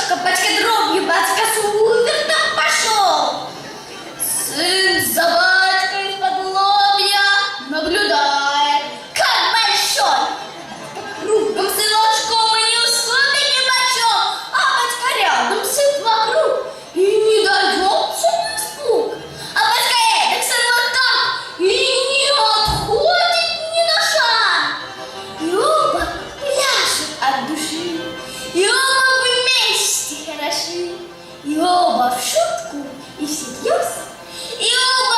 ложка, пачка дробью, батька супер там пошел. Сын за батькой из-под лобья наблюдает, как большой. Кругом сыночком и не условия ни почем, а батька рядом сыт вокруг и не дается на испуг. А батька эдак сын вот так и не отходит ни на шаг. И оба пляшут от души, и оба вместе хороши, и оба в шутку и всерьез, и оба